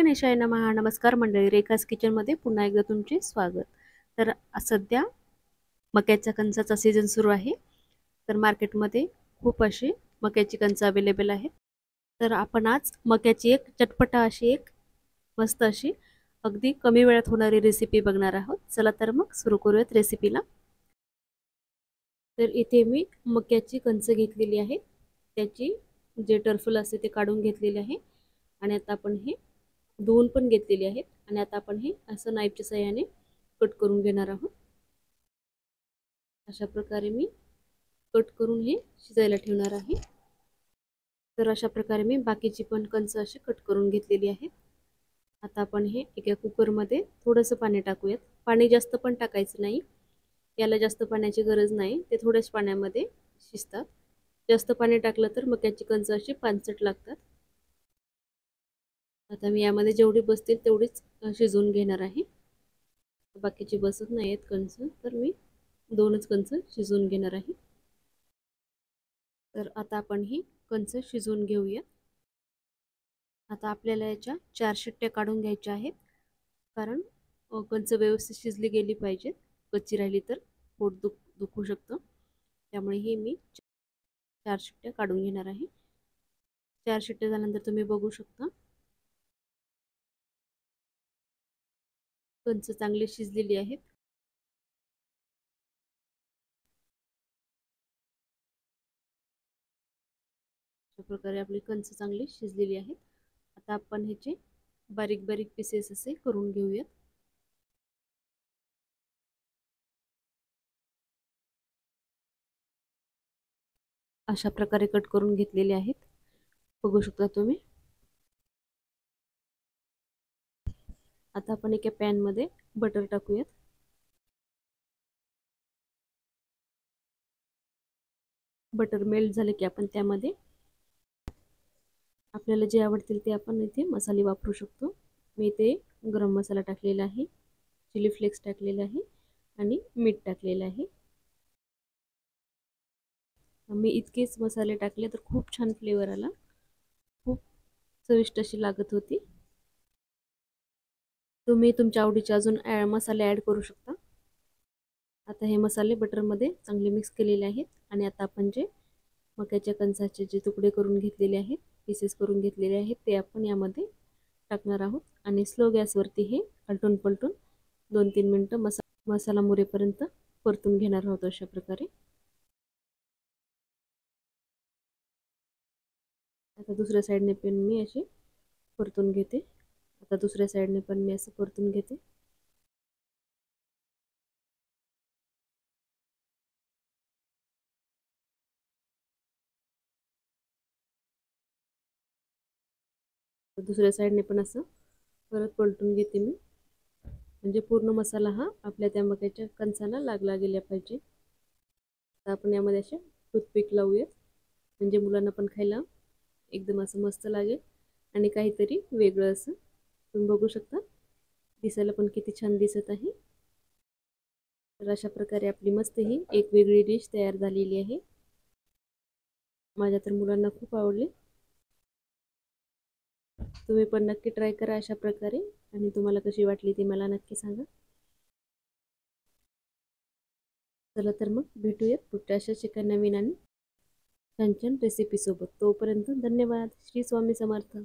गणेशाय नमः. नमस्कार मंडळी, रेखास किचनमध्ये पुन्हा एकदा तुमचे स्वागत. तर सध्या मक्याच्या कणसाचा सीझन सुरू आहे. तर मार्केटमध्ये खूप असे मक्याची कणसं अवेलेबल आहेत. तर आपण आज मक्याची एक चटपटा अशी एक मस्त अशी अगदी कमी वेळात होणारी रेसिपी बघणार आहोत. चला तर मग सुरू करूयात रेसिपीला. तर इथे मी मक्याची कणसं घेतलेली आहेत. त्याची जे टर्फल असते ते काढून घेतलेले आहे आणि आता आपण हे धुवून पण घेतलेली आहेत आणि आता आपण हे असं नाईफच्या सहाय्याने कट करून घेणार आहोत. अशा प्रकारे मी कट करून हे शिजायला ठेवणार आहे. तर अशा प्रकारे मी बाकीची पण कणसं अशी कट करून घेतलेली आहेत. आता आपण हे एका कुकरमध्ये थोडंसं पाणी टाकूयात. पाणी जास्त पण टाकायचं नाही, याला जास्त पाण्याची गरज नाही, ते थोड्याच पाण्यामध्ये शिजतात. जास्त पाणी टाकलं तर मक्याची कणसं अशी पानसट लागतात. आता मी यामध्ये जेवढी बसतील तेवढीच शिजवून घेणार आहे. बाकीची बसत नाही आहेत कणस, तर मी 2च कणस शिजवून घेणार आहे. तर आता आपण ही कणस शिजवून घेऊया. आता आपल्याला याच्या 4 शिट्ट्या काढून घ्यायच्या आहेत, कारण कणस व्यवस्थित शिजली गेली पाहिजेत. कच्ची राहिली तर पोट दुखू शकतं. त्यामुळे ही मी 4 शिट्ट्या काढून घेणार आहे. 4 शिट्ट्या झाल्यानंतर तुम्ही बघू शकता कणस चांगली शिजलेली आहेत. अशा प्रकारे आपली कणस चांगली शिजलेली आहेत. आता आपण ह्याचे बारीक बारीक पीसेस असे करून घेऊयात. अशा प्रकारे कट करून घेतलेले आहेत, बघू शकता तुम्ही. आता आपण एका पॅन मध्ये बटर टाकूयात. बटर मेल्ट झाले की आपण त्यामध्ये आपल्याला जे आवडतील ते आपण इथे मसाले वापरू शकतो. मी इथे गरम मसाला टाकलेला आहे, चिली फ्लेक्स टाकलेला आहे आणि मीठ टाकलेलं आहे. मी इतकेच मसाले टाकले तर खूप छान फ्लेवर आला, खूप चविष्ट अशी लागत होती. तुम्ही तुमच्या आवडीचे अजून मसाले ॲड करू शकता. आता हे मसाले बटरमध्ये चांगले मिक्स केलेले आहेत आणि आता आपण जे मक्याच्या कणसाचे जे तुकडे करून घेतलेले आहेत, पीसेस करून घेतलेले आहेत, ते आपण यामध्ये टाकणार आहोत आणि स्लो गॅसवरती हे आलटून पलटून 2-3 मिनिटं मसाला मुरेपर्यंत परतून घेणार आहोत. अशा प्रकारे आता दुसऱ्या साईडने पण मी अशी परतून घेते. आता दुसऱ्या साईडने पण मी असं परतून घेते. दुसऱ्या साईडने पण असं परत पलटून घेते मी, म्हणजे पूर्ण मसाला हा आपल्या त्या मक्याच्या कणसाला लागला गेला पाहिजे. आता आपण यामध्ये असे टूथपिक लावूयात, म्हणजे मुलांना पण खायला एकदम असं मस्त लागेल आणि काहीतरी वेगळं असं. तुम्ही बघू शकता दिसायला पण किती छान दिसत आहे. तर अशा प्रकारे आपली मस्त ही एक वेगळी डिश तयार झालेली आहे. माझ्या तर मुलांना खूप आवडली. तुम्ही पण नक्की ट्राय करा अशा प्रकारे आणि तुम्हाला कशी वाटली ती मला नक्की सांगा. चला तर मग भेटूयात पुढच्या अशाच एका नवीन आणि छान छान रेसिपी सोबत. तोपर्यंत धन्यवाद. श्री स्वामी समर्थ.